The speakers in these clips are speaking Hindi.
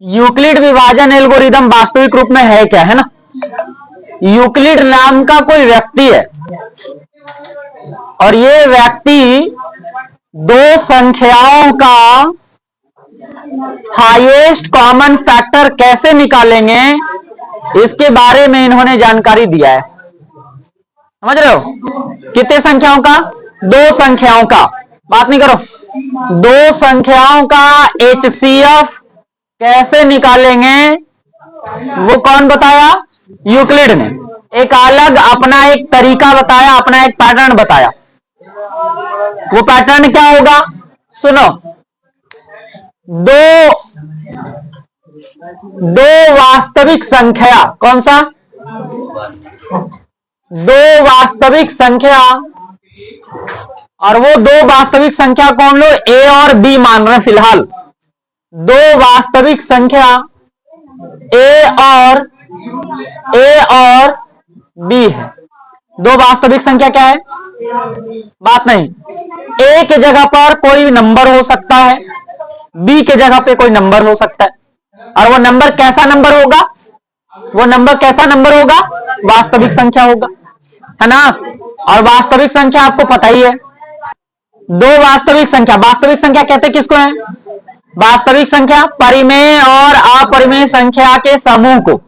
यूक्लिड विभाजन एल्गोरिदम वास्तविक रूप में है क्या, है ना। यूक्लिड नाम का कोई व्यक्ति है और ये व्यक्ति दो संख्याओं का हाईएस्ट कॉमन फैक्टर कैसे निकालेंगे इसके बारे में इन्होंने जानकारी दिया है। समझ रहे हो, कितने संख्याओं का, दो संख्याओं का, बात नहीं करो, दो संख्याओं का HCF कैसे निकालेंगे वो कौन बताया, यूक्लिड ने। एक अलग अपना एक तरीका बताया, अपना एक पैटर्न बताया। वो पैटर्न क्या होगा, सुनो, दो वास्तविक संख्या, कौन सा, दो वास्तविक संख्या, और वो दो वास्तविक संख्या को हम लोग A और B मान रहे हैं फिलहाल। दो वास्तविक संख्या A और B है। दो वास्तविक संख्या क्या है, बात नहीं, A के जगह पर कोई नंबर हो सकता है, B के जगह पे कोई नंबर हो सकता है, और वो नंबर कैसा नंबर होगा, वो नंबर कैसा नंबर होगा, वास्तविक संख्या होगा, है ना। और वास्तविक संख्या आपको पता ही है, दो वास्तविक संख्या, वास्तविक संख्या कहते हैं किसको है, वास्तविक संख्या परिमेय और अपरिमेय संख्या के समूह को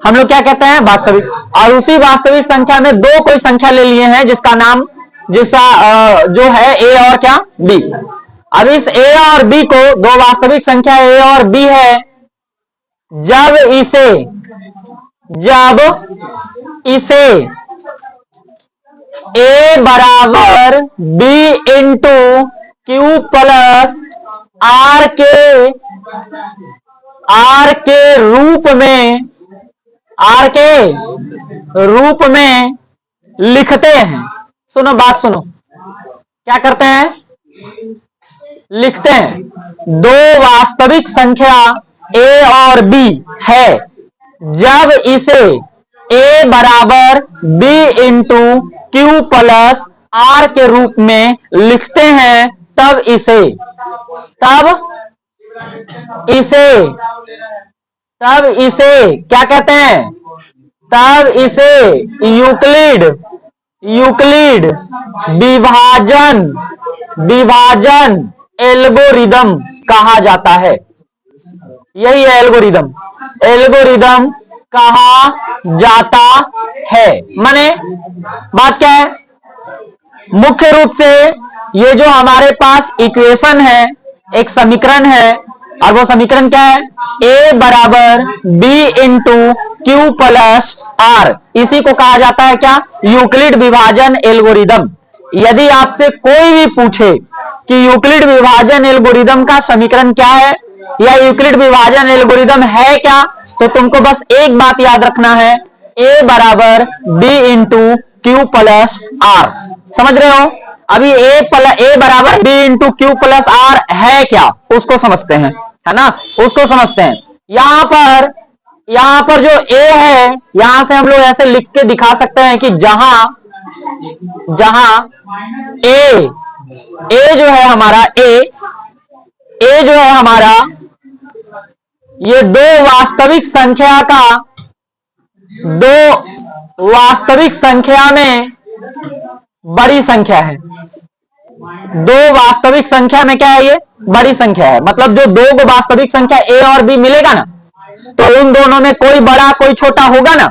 हम लोग क्या कहते हैं, वास्तविक। और उसी वास्तविक संख्या में दो कोई संख्या ले लिए हैं जिसका नाम, जिसका जो है A और क्या, B। अब इस A और B को, दो वास्तविक संख्या A और B है, जब इसे A बराबर B into Q plus R के रूप में लिखते हैं। सुनो बात सुनो, क्या करते हैं, लिखते हैं। दो वास्तविक संख्या A और B है, जब इसे A बराबर B into Q plus R के रूप में लिखते हैं, तब इसे क्या कहते हैं, तब इसे यूक्लिड विभाजन एल्गोरिदम कहा जाता है। यही है एल्गोरिदम कहा जाता है। माने बात क्या है, मुख्य रूप से ये जो हमारे पास इक्वेशन है, एक समीकरण है, और वो समीकरण क्या है, A बराबर B into Q plus R, इसी को कहा जाता है क्या, यूक्लिड विभाजन एल्गोरिदम। यदि आपसे कोई भी पूछे कि यूक्लिड विभाजन एल्गोरिदम का समीकरण क्या है या यूक्लिड विभाजन एल्गोरिदम है क्या, तो तुमको बस एक बात याद रखना है, A बराबर B into Q plus R। समझ रहे हो, अभी A बराबर B into Q plus R है क्या, उसको समझते हैं, है ना, उसको समझते हैं। यहां पर जो A है, यहां से हम लोग ऐसे लिख के दिखा सकते हैं कि जहां A जो है हमारा, A जो है हमारा, ये दो वास्तविक संख्या में बड़ी संख्या है। दो वास्तविक संख्या में क्या है, ये बड़ी संख्या है। मतलब जो दो वास्तविक संख्या A और B मिलेगा ना, तो उन दोनों में कोई बड़ा कोई छोटा होगा ना,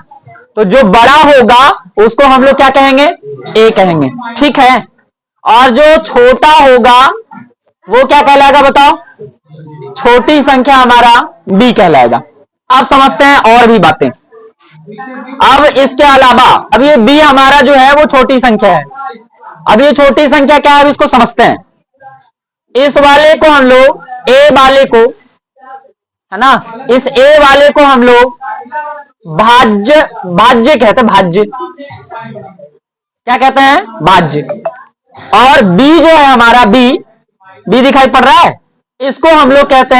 तो जो बड़ा होगा उसको हम लोग क्या कहेंगे, A कहेंगे, ठीक है। और जो छोटा होगा वो क्या कहलाएगा, बताओ, छोटी संख्या हमारा B कहलाएगा। अब समझते हैं और भी बातें। अब इसके अलावा, अब ये B हमारा जो है वो छोटी संख्या है। अब ये छोटी संख्या क्या है, अब इसको समझते हैं। इस वाले को हम लोग, A वाले को, है ना, इस A वाले को हम लोग भाज्य कहते हैं, भाज्य, क्या कहते हैं, भाज्य। और B जो है हमारा, B दिखाई पड़ रहा है, इसको हम लोग कहते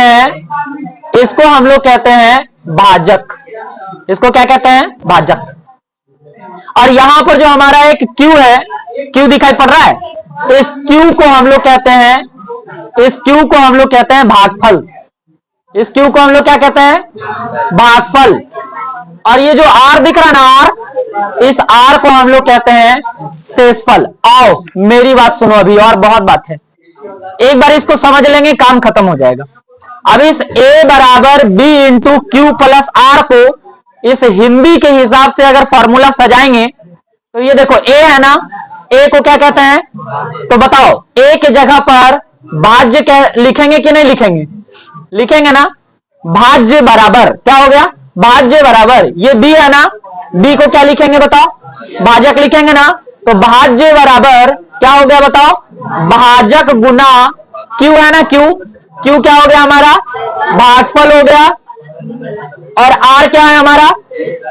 हैं भाजक। इसको क्या कहते हैं, भाजक। और यहां पर जो हमारा एक Q है, Q दिखाई पड़ रहा है, इस Q को हम लोग कहते हैं भागफल। इस Q को हम लोग क्या कहते हैं? भागफल। और ये जो R दिख रहा है ना, R, इस R को हम लोग कहते हैं शेषफल। आओ मेरी बात सुनो, अभी और बहुत बात है, एक बार इसको समझ लेंगे काम खत्म हो जाएगा। अब इस A बराबर B into Q plus R को इस हिंदी के हिसाब से अगर फॉर्मूला सजाएंगे तो ये देखो A है ना, A को क्या कहते हैं? तो बताओ A के जगह पर भाज्य क्या लिखेंगे कि नहीं लिखेंगे? लिखेंगे ना। भाज्य बराबर क्या हो गया? भाज्य बराबर ये B है ना, B को क्या लिखेंगे बताओ? भाजक लिखेंगे ना। तो भाज्य बराबर क्या हो गया बताओ? भाजक गुना Q है ना, Q क्या हो गया हमारा? भागफल हो गया। और R क्या है हमारा?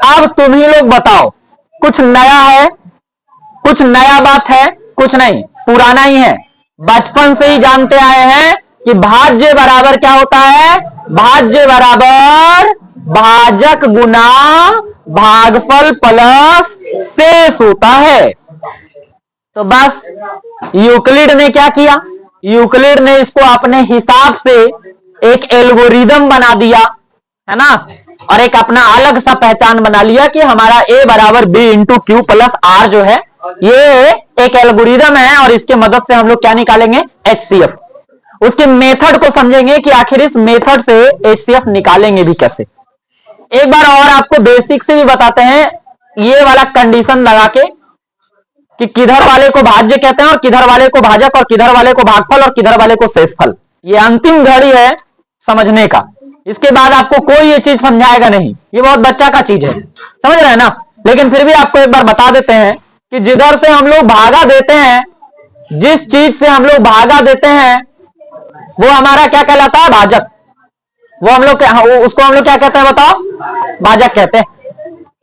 अब तुम ही लोग बताओ, कुछ नया है, कुछ नया बात है? कुछ नहीं, पुराना ही है। बचपन से ही जानते आए हैं कि भाज्य बराबर क्या होता है? भाज्य बराबर भाजक गुना भागफल प्लस शेष होता है। तो बस यूक्लिड ने क्या किया? यूक्लिड ने इसको अपने हिसाब से एक एल्गोरिदम बना दिया, है ना, और एक अपना अलग सा पहचान बना लिया कि हमारा A बराबर B into Q plus R जो है ये एक एल्गोरिदम है, और इसके मदद से हम लोग क्या निकालेंगे? HCF। उसके मेथड को समझेंगे कि आखिर इस मेथड से HCF निकालेंगे भी कैसे। एक बार और आपको बेसिक से भी बताते हैं, ये वाला कंडीशन लगा के कि किधर वाले को भाज्य कहते हैं और किधर वाले को भाजक और किधर वाले को भागफल और किधर वाले को शेषफल। ये अंतिम घड़ी है समझने का, इसके बाद आपको कोई ये चीज समझाएगा नहीं, ये बहुत बच्चा का चीज है, समझ रहे हैं ना। लेकिन फिर भी आपको एक बार बता देते हैं कि जिधर से हम लोग भागा देते हैं, जिस चीज से हम लोग भागा देते हैं वो हमारा क्या कहलाता है? भाजक। वो हम लोग उसको हम लोग क्या कहते हैं बताओ? भाजक कहते हैं।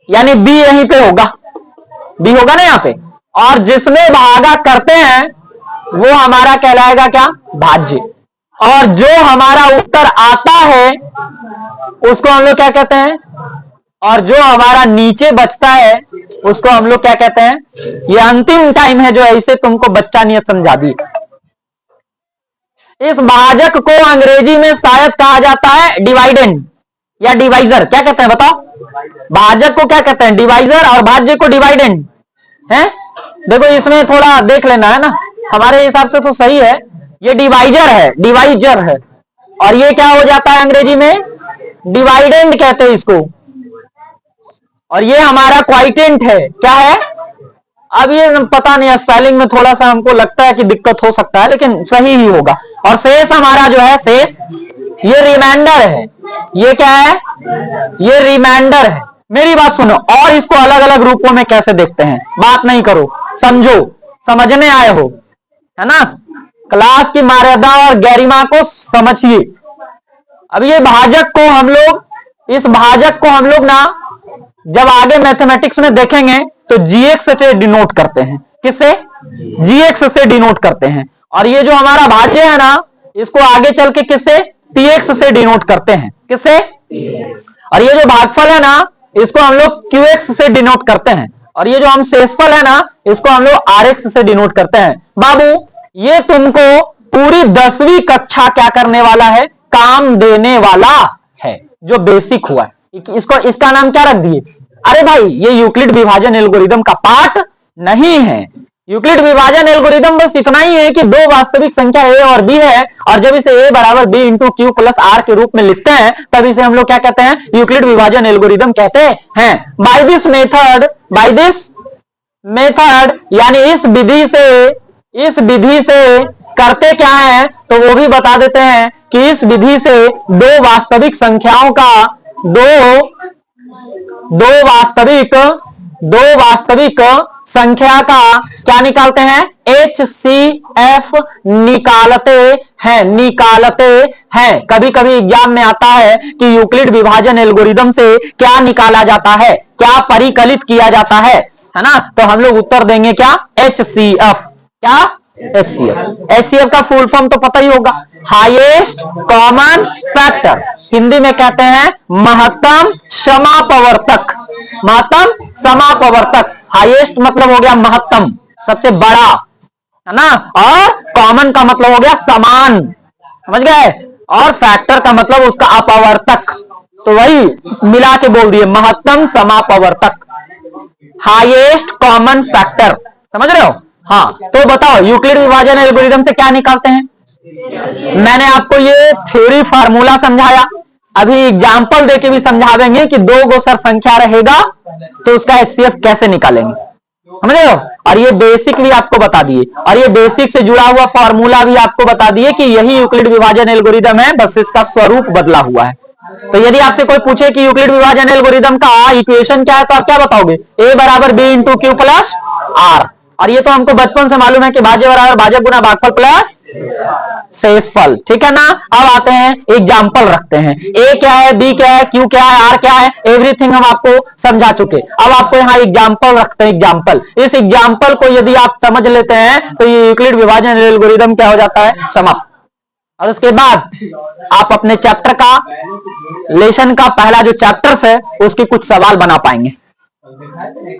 यानी B यहीं पे होगा, B होगा ना यहाँ पे, और जिसमें भागा करते हैं वो हमारा कहलाएगा क्या? भाज्य। और जो हमारा उत्तर आता है उसको हम लोग क्या कहते हैं? और जो हमारा नीचे बचता है उसको हम लोग क्या कहते हैं? ये अंतिम टाइम है जो ऐसे तुमको बच्चा नियत समझा दी। इस भाजक को अंग्रेजी में शायद कहा जाता है डिवाइडेंड या डिवाइजर। क्या कहते हैं बताओ? भाजक को क्या कहते हैं? डिवाइजर, और भाज्य को डिवाइडेंड है। देखो इसमें थोड़ा देख लेना है ना, हमारे हिसाब से तो सही है, ये डिवाइजर है, डिवाइजर है, और ये क्या हो जाता है अंग्रेजी में? डिवाइडेंड कहते हैं इसको। और ये हमारा क्वाइटेंट है, क्या है? अब ये पता नहीं, स्पेलिंग में थोड़ा सा हमको लगता है कि दिक्कत हो सकता है, लेकिन सही ही होगा। और शेष हमारा जो है शेष, ये रिमाइंडर है। ये क्या है? ये रिमाइंडर है। मेरी बात सुनो, और इसको अलग अलग रूपों में कैसे देखते हैं? बात नहीं करो, समझो, समझने आए हो, है ना। क्लास की मर्यादा और गरिमा को समझिए। अब ये भाजक को हम लोग, इस भाजक को हम लोग ना जब आगे मैथमेटिक्स में देखेंगे तो GX से डिनोट करते हैं। किससे? GX से डिनोट करते हैं। और ये जो हमारा भाज्य है ना, इसको आगे चल के किससे? TX से डिनोट करते हैं। किससे? और ये जो भागफल है ना, इसको हम लोग QX से डिनोट करते हैं। और ये जो हम शेषफल है ना, इसको हम लोग RX से डिनोट करते हैं। बाबू ये तुमको पूरी 10वीं कक्षा क्या करने वाला है? काम देने वाला है, जो बेसिक हुआ है। इसको, इसका नाम क्या रख दिए? अरे भाई ये यूक्लिड विभाजन एल्गोरिदम का पार्ट नहीं है। यूक्लिड विभाजन एल्गोरिदम बस इतना ही है कि दो वास्तविक संख्या A और B है, और जब इसे A बराबर B into Q plus R के रूप में लिखते हैं तब इसे हम लोग क्या कहते हैं? यूक्लिड विभाजन एल्गोरिदम कहते हैं। बाय दिस मेथड यानी इस विधि से करते क्या है तो वो भी बता देते हैं कि इस विधि से दो वास्तविक संख्याओं का दो वास्तविक संख्या का क्या निकालते हैं? HCF निकालते हैं। कभी कभी एग्जाम में आता है कि यूक्लिड विभाजन एल्गोरिदम से क्या निकाला जाता है, क्या परिकलित किया जाता है ना। तो हम लोग उत्तर देंगे क्या? HCF। क्या? HCF का फुल फॉर्म तो पता ही होगा, हाईएस्ट कॉमन फैक्टर। हिंदी में कहते हैं महत्तम समापवर्तक। महत्तम समापवर्तक, हाईएस्ट मतलब हो गया महत्तम, सबसे बड़ा, है ना। और कॉमन का मतलब हो गया समान, समझ गए। और फैक्टर का मतलब उसका अपवर्तक, तो वही मिला के बोल दिए, महत्तम समापवर्तक, हाईएस्ट कॉमन फैक्टर। समझ रहे हो? हाँ, तो बताओ यूक्लिड विभाजन एल्गोरिथम से क्या निकालते हैं? मैंने आपको ये थ्योरी फार्मूला समझाया, अभी एग्जाम्पल देके भी समझा देंगे कि 2 गोसर संख्या रहेगा तो उसका एचसीएफ कैसे निकालेंगे। समझ रहे हो? और ये बेसिक भी आपको बता दिए, और ये बेसिक से जुड़ा हुआ फॉर्मूला भी आपको बता दिए कि यही यूक्लिड विभाजन एल्गोरिथम है, बस इसका स्वरूप बदला हुआ है। तो यदि आपसे कोई पूछे कि यूक्लिड विभाजन एल्गोरिथम का इक्वेशन क्या है, तो आप क्या बताओगे? ए बराबर B into Q plus R. और ये तो हमको बचपन से मालूम है कि भाज्य बराबर भाजक गुना भागफल प्लस शेषफल। ठीक है ना? अब आते हैं एग्जाम्पल रखते हैं, ए क्या है, बी क्या है, क्यू क्या है, आर क्या है, एवरीथिंग हम आपको समझा चुके। अब आपको यहाँ एग्जाम्पल रखते हैं। एग्जाम्पल, इस एग्जाम्पल को यदि आप समझ लेते हैं तो ये यूक्लिड विभाजन एल्गोरिथम क्या हो जाता है? समाप्त। और उसके बाद आप अपने चैप्टर का, लेसन का पहला जो चैप्टर्स है उसके कुछ सवाल बना पाएंगे।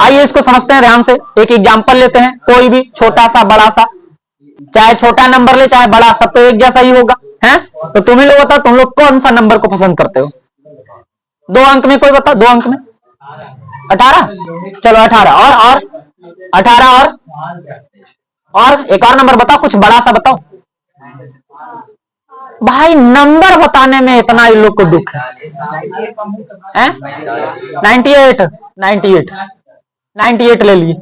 आइए इसको समझते हैं ध्यान से। एक एग्जाम्पल लेते हैं, कोई भी छोटा सा बड़ा सा, चाहे छोटा नंबर ले चाहे बड़ा, सब तो एक जैसा ही होगा है। तो तुम ही लोग बताओ, तुम लोग कौन सा नंबर को पसंद करते हो? 2 अंक में कोई बताओ, 2 अंक में 18। चलो 18 और 18 और एक और नंबर बताओ, कुछ बड़ा सा बताओ। भाई नंबर बताने में इतना इन लोग को दुख है? 98 ले लिए।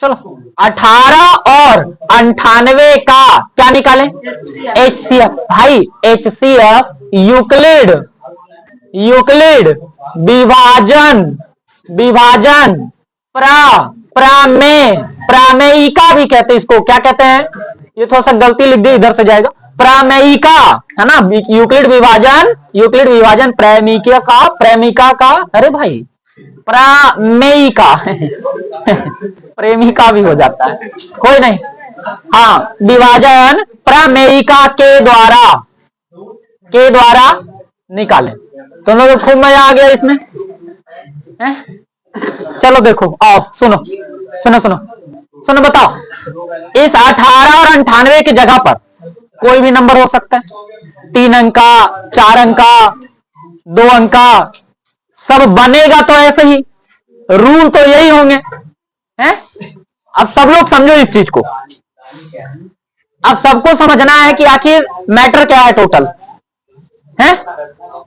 चलो 18 और 98 का क्या निकालें? एचसीएफ। भाई एचसीएफ यूक्लिड विभाजन प्रमेयिका भी कहते हैं इसको। क्या कहते हैं? ये थोड़ा सा गलती लिख दी, इधर से जाएगा, प्रमेयिका है ना। यूक्लिड विभाजन प्रेमिका का, अरे भाई प्रमेयिका प्रेमिका भी हो जाता है, कोई नहीं। हाँ, विभाजन प्रमेयिका के द्वारा निकालें। तुम लोग खूब मजा आ गया इसमें है? चलो देखो, आओ सुनो, बताओ इस 18 और 98 की जगह पर कोई भी नंबर हो सकता है, 3 अंक का, 4 अंक का, 2 अंक का, सब बनेगा तो ऐसे ही, रूल तो यही होंगे हैं। अब सब लोग समझो इस चीज को, अब सबको समझना है कि आखिर मैटर क्या है टोटल है।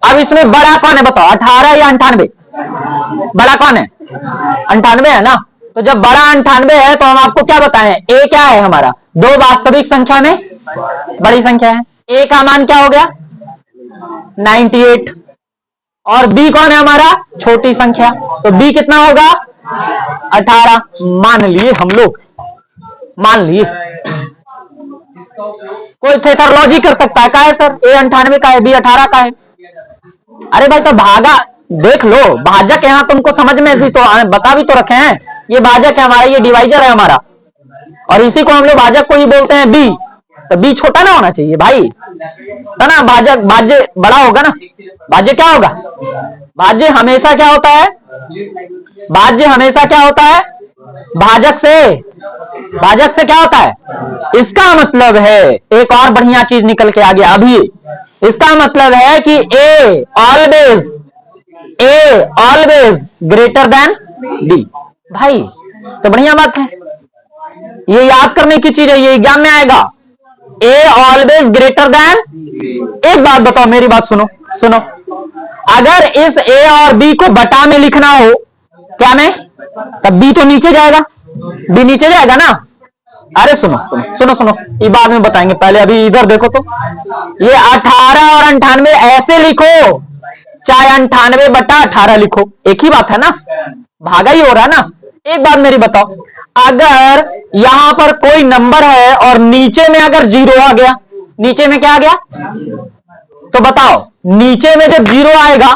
अब इसमें बड़ा कौन है बताओ, 18 या 98? बड़ा कौन है? 98 है ना। तो जब बड़ा 98 है तो हम आपको क्या बताएं, ए क्या है हमारा? 2 वास्तविक संख्या में बड़ी संख्या है। ए का मान क्या हो गया? 98। और बी कौन है हमारा? छोटी संख्या, तो बी कितना होगा? 18। मान लिए हम लोग, मान लिए। कोई थेटरोलॉजी कर सकता है, का है सर ए 98 का है, बी 18 का है? अरे भाई तो भागा देख लो, भाजक यहाँ तुमको समझ में भी तो बता भी तो रखे हैं, ये भाजक है हमारा, ये डिवाइजर है हमारा, और इसी को हम लोग भाजक को ही बोलते हैं बी। तो बी छोटा ना होना चाहिए भाई, है ना। भाज्य बड़ा होगा ना। भाज्य क्या होगा? भाज्य हमेशा क्या होता है? भाजक से क्या होता है? इसका मतलब है, एक और बढ़िया चीज निकल के आ गया अभी। इसका मतलब है कि a always greater then B. भाई तो बढ़िया बात है, ये याद करने की चीज है, ये एग्जाम में आएगा। A always greater then. एक बात बताओ, मेरी बात सुनो, अगर इस ए और बी को बटा में लिखना हो, क्या में, तब बी तो नीचे जाएगा, बी नीचे जाएगा ना। अरे सुनो, ये बाद में बताएंगे, पहले अभी इधर देखो। तो ये 18 और 98 ऐसे लिखो, चाहे 98 बटा 18 लिखो, एक ही बात है ना, भागा ही हो रहा है ना। एक बात मेरी बताओ, अगर यहां पर कोई नंबर है और नीचे में अगर 0 आ गया, नीचे में क्या आ गया? तो बताओ, नीचे में जब 0 आएगा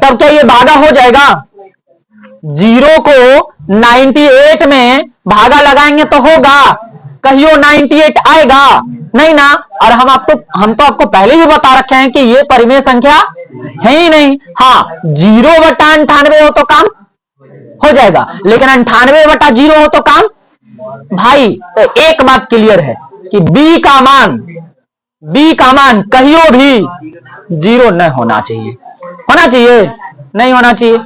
तब क्या ये भागा हो जाएगा? 0 को 98 में भागा लगाएंगे तो होगा, कहियो 98 आएगा नहीं ना। और हम तो आपको पहले भी बता रखे हैं कि ये परिमेय संख्या है ही नहीं। हाँ, 0 बटा 98 हो तो काम हो जाएगा, लेकिन 98 बटा 0 हो तो काम। भाई तो एक बात क्लियर है कि b का मान बी का मान कहियो भी 0 न होना चाहिए। होना चाहिए? नहीं होना चाहिए।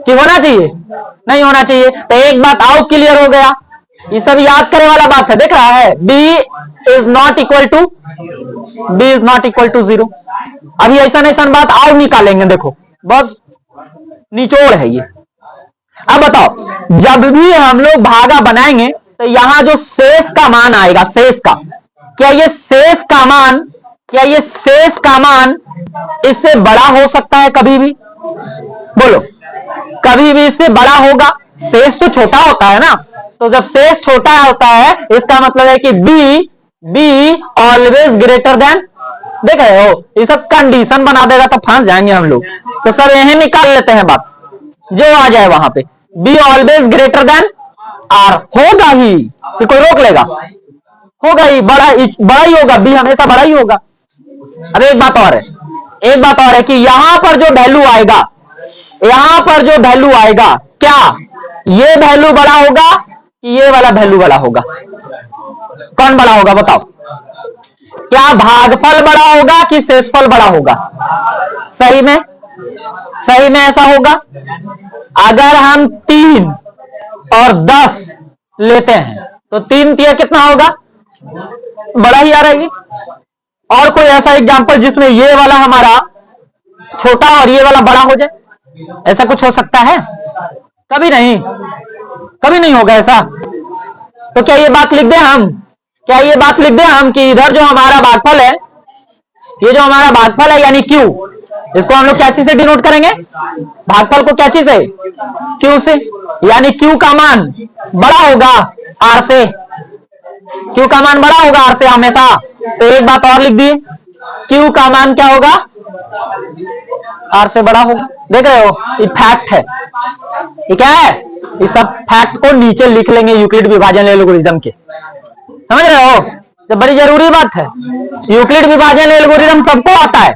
कि होना चाहिए? नहीं होना चाहिए। तो एक बात आओ क्लियर हो गया, ये सब याद करने वाला बात है। देख रहा है, b is not equal to 0। अभी ऐसा बात और निकालेंगे, देखो बस निचोड़ है ये। अब बताओ, जब भी हम लोग भागा बनाएंगे तो यहां जो शेष का मान आएगा, शेष का, क्या ये शेष का मान इससे बड़ा हो सकता है कभी भी? बोलो, कभी भी इससे बड़ा होगा? शेष तो छोटा होता है ना, तो जब शेष छोटा होता है इसका मतलब है कि बी ऑलवेज ग्रेटर देन। देख रहे हो, ये सब कंडीशन बना देगा तो फंस जाएंगे हम लोग। तो सब यही निकाल लेते हैं बात, जो आ जाए वहां पे। B always greater than R होगा ही, कि कोई रोक लेगा? होगा ही, बड़ा ही होगा, बी हमेशा बड़ा ही होगा। अब एक बात और है कि यहां पर जो वैल्यू आएगा, क्या ये वैल्यू बड़ा होगा कि ये वाला वैल्यू बड़ा होगा? कौन बड़ा होगा बताओ? क्या भागफल बड़ा होगा कि शेषफल बड़ा होगा? सही में ऐसा होगा। अगर हम 3 और 10 लेते हैं तो 3 तिया कितना होगा? बड़ा ही आ रहा है। और कोई ऐसा एग्जांपल जिसमें ये वाला हमारा छोटा और ये वाला बड़ा हो जाए? ऐसा कुछ हो सकता है? कभी नहीं होगा ऐसा। तो क्या ये बात लिख दें हम कि इधर जो हमारा भागफल है, ये जो हमारा भागफल है यानी Q, इसको हम लोग क्या चीज से डिनोट करेंगे? भागफल को क्या चीज से? Q से। यानी Q का मान बड़ा होगा R से। Q का मान बड़ा होगा R से हमेशा। तो एक बात और लिख दिए, Q का मान क्या होगा? R से बड़ा होगा। देख रहे हो, ये फैक्ट है। ये क्या है? इस सब फैक्ट को नीचे लिख लेंगे यूक्लिड विभाजन एल्गोरिथम के। समझ रहे हो? तो बड़ी जरूरी बात है। यूक्लिड विभाजन एल्गोरिथम सबको आता है,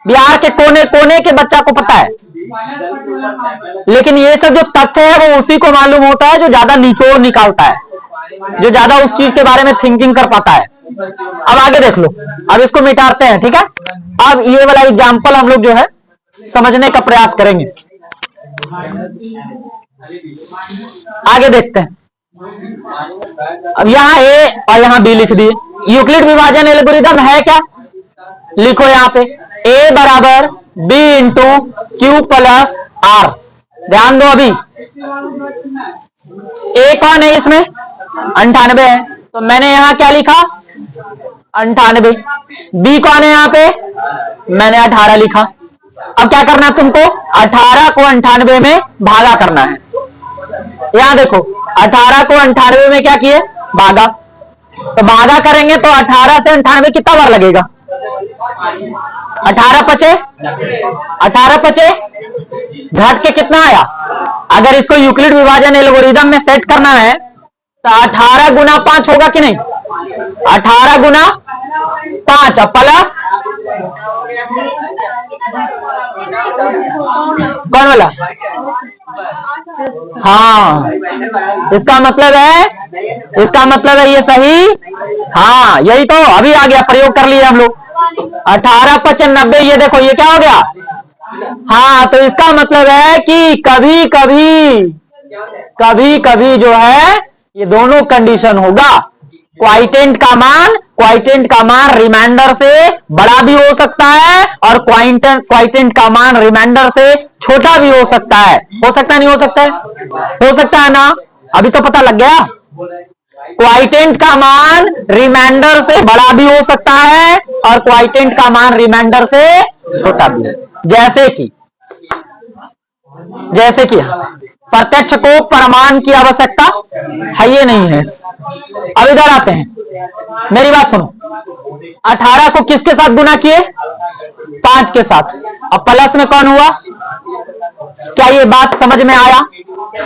बिहार के कोने कोने के बच्चा को पता है, लेकिन ये सब जो तथ्य है वो उसी को मालूम होता है जो ज्यादा निचोड़ निकालता है, जो ज्यादा उस चीज के बारे में थिंकिंग कर पाता है। अब आगे देख लो, अब इसको मिटाते हैं, ठीक है। अब ये वाला एग्जाम्पल हम लोग जो है समझने का प्रयास करेंगे। आगे देखते हैं। अब यहां ए और यहां बी लिख दिए। यूक्लिड विभाजन एल्गोरिथम है क्या? लिखो यहां पे ए बराबर B into Q plus R. ध्यान दो, अभी ए कौन है इसमें? 98 है, तो मैंने यहां क्या लिखा? 98। बी कौन है यहां पे? मैंने 18 लिखा। अब क्या करना है तुमको? 18 को 98 में भागा करना है। यहां देखो, 18 को 98 में क्या किए? भागा। तो भागा करेंगे तो 18 से 98 कितना बार लगेगा? 18 पचे घट के कितना आया? अगर इसको यूक्लिड विभाजन एल्गोरिथम में सेट करना है तो 18 गुना 5 होगा कि नहीं? 18 गुना 5 प्लस कौन वाला? हाँ, इसका मतलब है ये सही। हाँ, यही तो अभी आ गया, प्रयोग कर लिए हम लोग। 18 × 5 = 90। ये देखो, ये क्या हो गया? हाँ, तो इसका मतलब है कि कभी कभी जो है ये दोनों कंडीशन होगा। क्वाइटेंट का मान रिमाइंडर से बड़ा भी हो सकता है और क्वाइटेंट का मान रिमाइंडर से छोटा भी हो सकता है। हो सकता है, नहीं हो सकता है? हो सकता है ना? अभी तो पता लग गया। क्वाइटेंट का मान रिमाइंडर से बड़ा भी हो सकता है और क्वाइटेंट का मान रिमाइंडर से छोटा भी। जैसे कि प्रत्यक्ष को प्रमाण की आवश्यकता है, ये नहीं है। अब इधर आते हैं, मेरी बात सुनो। 18 को किसके साथ गुना किए? 5 के साथ। अब प्लस में कौन हुआ? क्या ये बात समझ में आया?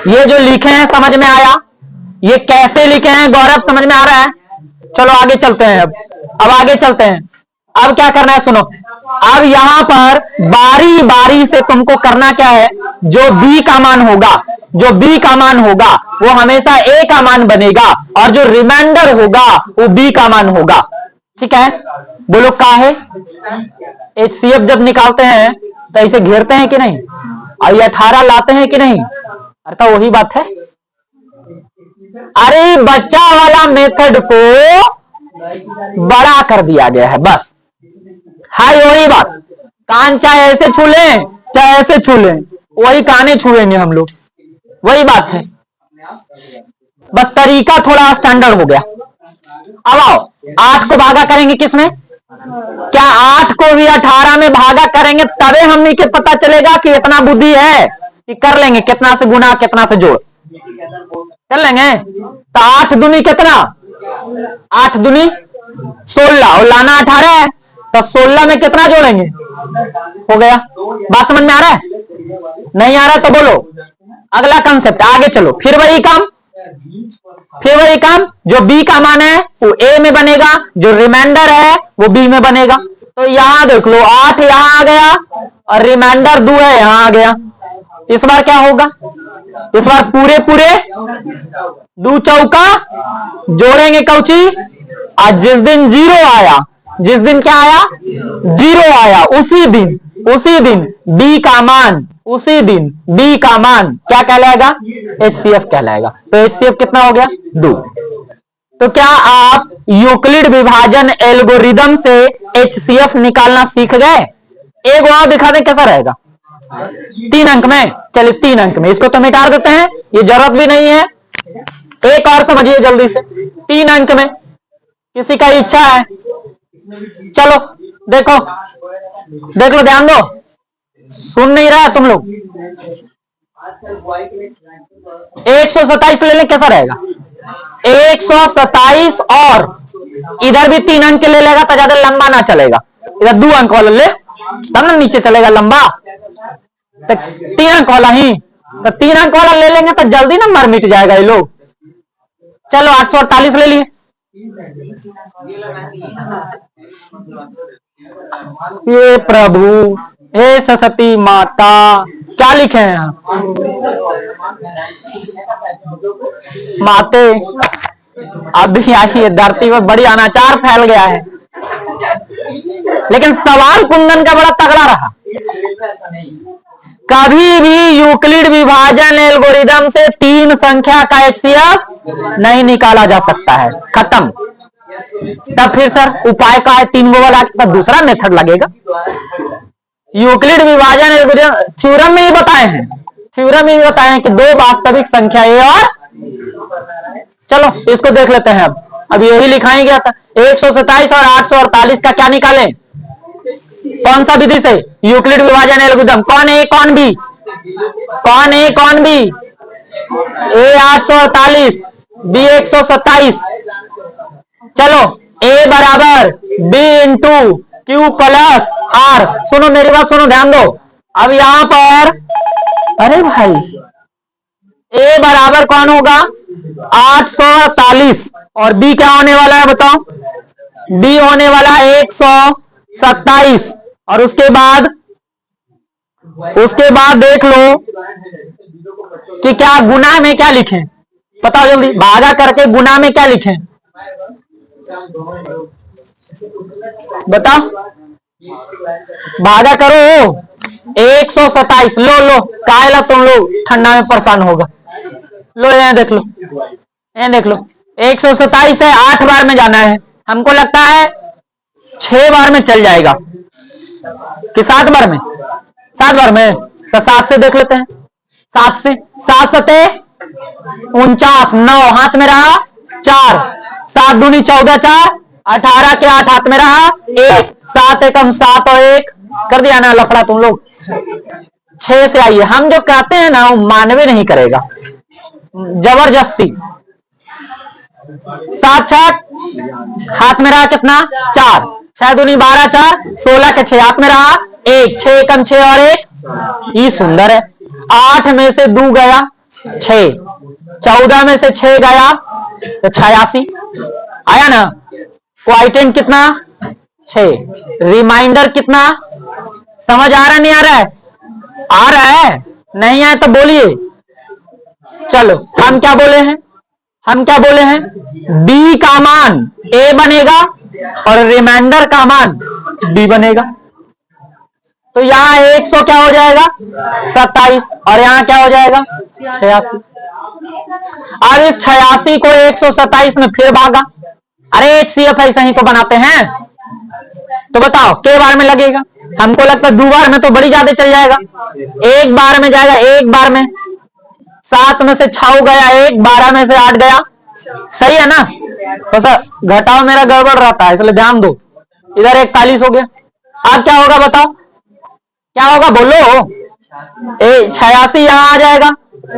ये जो लिखे हैं समझ में आया? ये कैसे लिखे हैं गौरव, समझ में आ रहा है? चलो आगे चलते हैं। अब आगे चलते हैं। अब क्या करना है सुनो। अब यहां पर बारी बारी से तुमको करना क्या है? जो b का मान होगा वो हमेशा a का मान बनेगा और जो रिमाइंडर होगा वो b का मान होगा। ठीक है, बोलो का है। HCF जब निकालते हैं तो ऐसे घेरते हैं कि नहीं, और ये 18 लाते हैं कि नहीं, अरे तो वही बात है। अरे बच्चा वाला मेथड को बड़ा कर दिया गया है, बस हाय वही बात। कान चाहे ऐसे छू लें चाहे ऐसे छू लें, वही काने छुएंगे हम लोग, वही बात है, बस तरीका थोड़ा स्टैंडर्ड हो गया। अब आओ 8 को भागा करेंगे किसमें, क्या 8 को भी 18 में भागा करेंगे तबे हमने के पता चलेगा कि इतना बुद्धि है कि कर लेंगे, कितना से गुना कितना से जोड़ कर लेंगे। तो 8 दूनी कितना, 8 दूनी 16 और लाना 18 है, तो 16 में कितना जोड़ेंगे, हो गया। बात समझ में आ रहा है, नहीं आ रहा तो बोलो। अगला कंसेप्ट, आगे चलो। फिर वही काम, जो बी का मान है वो ए में बनेगा, जो रिमाइंडर है वो बी में बनेगा। तो यहां देख लो 8 यहां आ गया और रिमाइंडर 2 है यहां आ गया। इस बार क्या होगा, इस बार पूरे 2 चौका जोड़ेंगे कौची, आज जिस दिन 0 आया, जिस दिन क्या आया 0 आया, उसी दिन बी का मान, उसी दिन बी का मान क्या कहलाएगा, HCF कहलाएगा। तो HCF कितना हो गया 2। तो क्या आप यूक्लिड विभाजन एल्गोरिदम से HCF निकालना सीख गए। एक और दिखा दें कैसा रहेगा, 3 अंक में। चलिए 3 अंक में, इसको तो मिटा देते हैं, ये जरूरत भी नहीं है। एक और समझिए जल्दी से, 3 अंक में किसी का इच्छा है, चलो देखो देख लो, ध्यान दो, सुन नहीं रहा तुम लोग। 127 ले लें कैसा रहेगा, 127 और इधर भी 3 अंक ले लेगा तो ज्यादा लंबा ना चलेगा, इधर 2 अंक वाला ले तब ना नीचे चलेगा लंबा, तो 3 अंक वाला ही, तो 3 अंक वाला ले लेंगे तो जल्दी नंबर मिट जाएगा ये लोग। चलो 848 ले लिए, ये प्रभु हे सरस्वती माता क्या लिखे हैं यहाँ, माते अभी आई है धरती पर, बड़ी अनाचार फैल गया है। लेकिन सवाल कुंदन का बड़ा तगड़ा रहा, कभी भी यूक्लिड विभाजन एल्गोरिदम से 3 संख्या का HCF नहीं निकाला जा सकता है, खत्म। तब फिर सर उपाय का है, 3 गो वाला तो दूसरा मेथड लगेगा। यूक्लिड विभाजन एल्गोरिदम थ्योरम में ही बताए हैं, थ्योरम में ही बताए हैं कि 2 वास्तविक संख्या ए और, चलो इसको देख लेते हैं। अब यही लिखा ही गया था, 127 और 848 का क्या निकालें, कौन सा विधि से, यूक्लिड विभाजन एल्गोरिदम। कौन ए कौन बी, कौन ए कौन बी, ए 848 बी 127। चलो ए बराबर B into Q plus R. सुनो मेरी बात सुनो, ध्यान दो। अब यहां पर अरे भाई ए बराबर कौन होगा 848 और बी क्या होने वाला है बताओ, बी होने वाला 127 और उसके बाद देख लो कि क्या गुना में क्या लिखें, बताओ जल्दी, भागा करके गुना में क्या लिखें बताओ, भागा करो 127। लो कायला तुम लोग ठंडा में परेशान होगा, लो यहाँ देख लो, यहाँ देख लो 127 है, 8 बार में जाना है, हमको लगता है 6 बार में चल जाएगा कि 7 बार में, 7 बार में, तो 7 से देख लेते हैं, 7 से, 7 सते 49, 9 हाथ में रहा 4, 7 दूनी 14, 4 18 के 8 हाथ में रहा 1, 7 एकम 7 और 1 कर दिया ना लफड़ा तुम लोग। 6 से आइए, हम जो कहते हैं ना वो मानवे नहीं करेगा, जबरदस्ती। 7 6 हाथ में रहा कितना 4, 6 दूनी 12, 4 16 के 6 हाथ में रहा 1, 6 एकम 6 और 1, ये सुंदर है। 8 में से 2 गया 6, 14 में से 6 गया तो 86 आया ना। क्वाइटेंट कितना 6, रिमाइंडर कितना, समझ आ रहा नहीं आ रहा है, आ रहा है नहीं आया तो बोलिए। चलो हम क्या बोले हैं, B का मान A बनेगा और रिमाइंडर का मान b बनेगा। तो यहाँ 100 क्या हो जाएगा 27 और यहाँ क्या हो जाएगा 86। अब इस 86 को 127 में फिर भागा। अरे HCF ऐसा ही तो बनाते हैं। तो बताओ के बार में लगेगा? हमको लगता है 2 बार में तो बड़ी ज्यादा चल जाएगा। 1 बार में जाएगा, 1 बार में 7 में से 6 गया, 1 12 में से 8 गया। सही है ना? तो सर घटाओ मेरा गड़बड़ रहता है इसलिए ध्यान दो। इधर 41 हो गया। अब क्या होगा बताओ, क्या होगा बोलो? 86 यहां आ जाएगा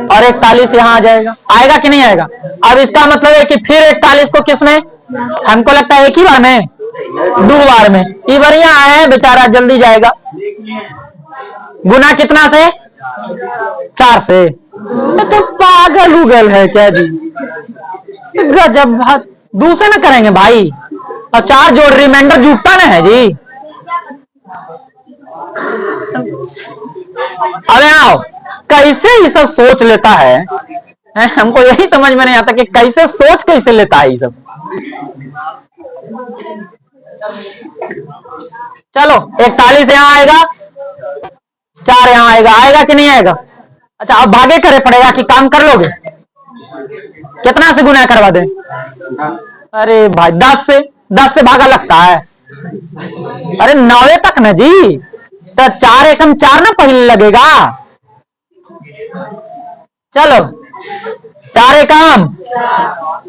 और 41 यहां आ जाएगा। आएगा कि नहीं आएगा? अब इसका मतलब है कि फिर 41 को किसमें, हमको लगता है एक ही बार में, 2 बार में। ये बढ़िया है बेचारा, जल्दी जाएगा। गुना कितना से? 4 से। तो पागल उगल है क्या जी? गजब। दूसरे ना करेंगे भाई, और 4 जोड़ रिमाइंडर जुटता ना है जी। अरे आओ, कैसे ये सब सोच लेता है? हमको यही समझ में नहीं आता कि कैसे सोच कैसे लेता है ये सब। चलो 41 यहां आएगा, 4 यहां आएगा। आएगा कि नहीं आएगा? अच्छा अब भागे करे पड़ेगा कि काम कर लोगे? कितना से गुना करवा दें? अरे भाई 10 से भागा लगता है। अरे 9 तक ना जी। तो 4 एकम 4 ना पहले लगेगा। चलो 4 एकम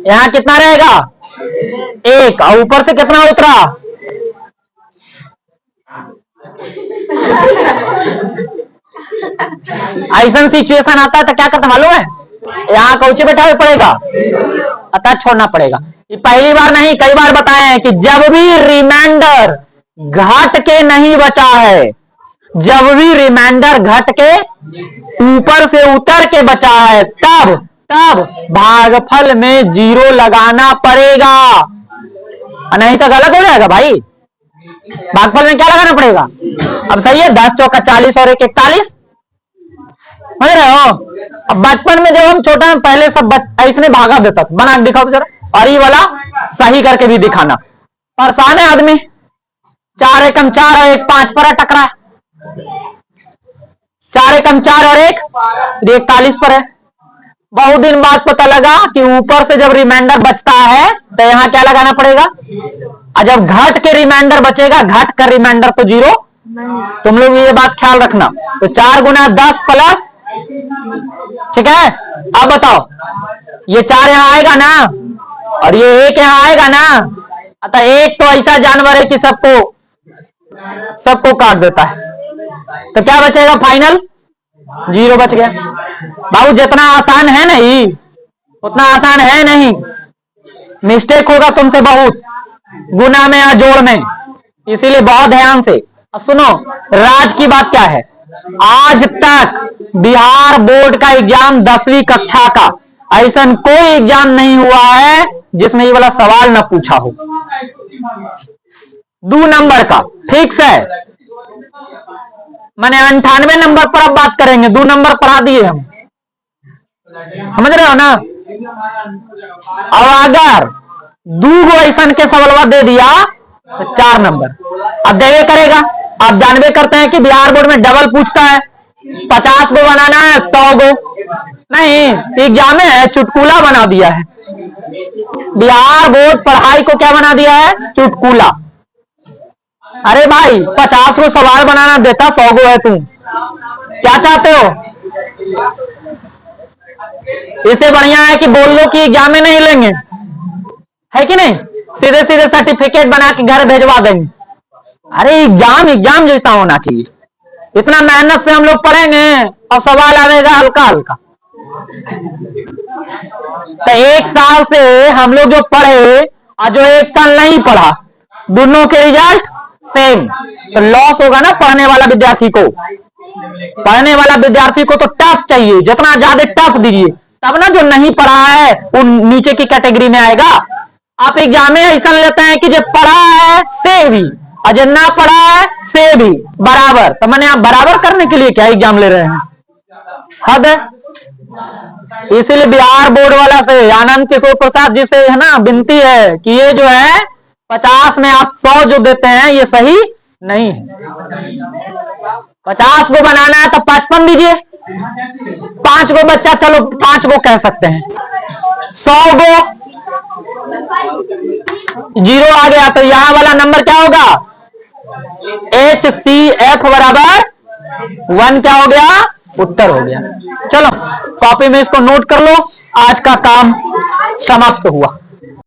यहां कितना रहेगा 1 और ऊपर से कितना उतरा ऐसा सिचुएशन आता है तो क्या करते मालूम है? यहाँ कौचे बैठा पड़ेगा, अतः छोड़ना पड़ेगा। ये पहली बार नहीं कई बार बताए हैं कि जब भी रिमाइंडर घट के नहीं बचा है, जब भी रिमाइंडर घट के ऊपर से उतर के बचा है, तब भागफल में 0 लगाना पड़ेगा। नहीं तो गलत हो जाएगा भाई। भागफल में क्या लगाना पड़ेगा? अब सही है 10 चौका 40 और 1 41। समझ रहे हो? अब बचपन में जब हम छोटा हैं पहले सब ऐसे भागा देता था। बना दिखाओ जरा, और ये वाला सही करके भी दिखाना। परेशान है आदमी। 4 एकम 4 और 1 5 पर टकरा। 4 एकम 4 और 1 41 पर है। बहुत दिन बाद पता लगा कि ऊपर से जब रिमाइंडर बचता है तो यहां क्या लगाना पड़ेगा, और जब घट के रिमाइंडर बचेगा, घट कर रिमाइंडर तो 0। तुम लोग ये बात ख्याल रखना। तो 4 गुना 10 प्लस, ठीक है। अब बताओ ये 4 यहां आएगा ना, और ये 1 यहां आएगा ना। अतः 1 तो ऐसा जानवर है कि सबको काट देता है। तो क्या बचेगा फाइनल? 0 बच गया। बाबू जितना आसान है नहीं उतना आसान है नहीं। मिस्टेक होगा तुमसे बहुत, गुना में या जोड़ में। इसीलिए बहुत ध्यान से सुनो। राज की बात क्या है, आज तक बिहार बोर्ड का एग्जाम 10वीं कक्षा का ऐसा कोई एग्जाम नहीं हुआ है जिसमें ये वाला सवाल ना पूछा हो। 2 नंबर का फिक्स है। मैंने 98 नंबर पर अब बात करेंगे। 2 नंबर पढ़ा दिए हम, समझ रहे हो ना? अब अगर 2 ऐसा के सवालवा दे दिया तो 4 नंबर अब देवे करेगा। आप जानवे करते हैं कि बिहार बोर्ड में डबल पूछता है। 50 को बनाना है 100 को नहीं, एग्जाम में चुटकुला बना दिया है। बिहार बोर्ड पढ़ाई को क्या बना दिया है? चुटकुला। अरे भाई 50 को सवाल बनाना देता, 100 को है। तुम क्या चाहते हो? इससे बढ़िया है कि बोल लो कि एग्जाम में नहीं लेंगे, है कि नहीं? सीधे सीधे सर्टिफिकेट बना के घर भेजवा देंगे। अरे एग्जाम जैसा होना चाहिए। इतना मेहनत से हम लोग पढ़ेंगे और सवाल आएगा हल्का हल्का। तो 1 साल से हम लोग जो पढ़े और जो 1 साल नहीं पढ़ा, दोनों के रिजल्ट सेम। तो लॉस होगा ना पढ़ने वाला विद्यार्थी को। पढ़ने वाला विद्यार्थी को तो टफ चाहिए, जितना ज्यादा टफ दीजिए तब ना जो नहीं पढ़ा है वो नीचे की कैटेगरी में आएगा। आप एग्जाम में ऐसा लेते हैं कि जो पढ़ा है से भी और जो ना पढ़ा है से भी बराबर। तो मैंने आप बराबर करने के लिए क्या एग्जाम ले रहे हैं? हद है। इसीलिए बिहार बोर्ड वाला से आनंद किशोर प्रसाद जी से है ना विनती है कि ये जो है 50 में आप 100 जो देते हैं ये सही नहीं है। 50 को बनाना है तो 55 दीजिए। 5 को बच्चा, चलो 5 को कह सकते हैं। 100 को 0 आ गया तो यहां वाला नंबर क्या होगा? HCF बराबर 1 क्या हो गया? उत्तर हो गया। चलो कॉपी में इसको नोट कर लो। आज का काम समाप्त हुआ।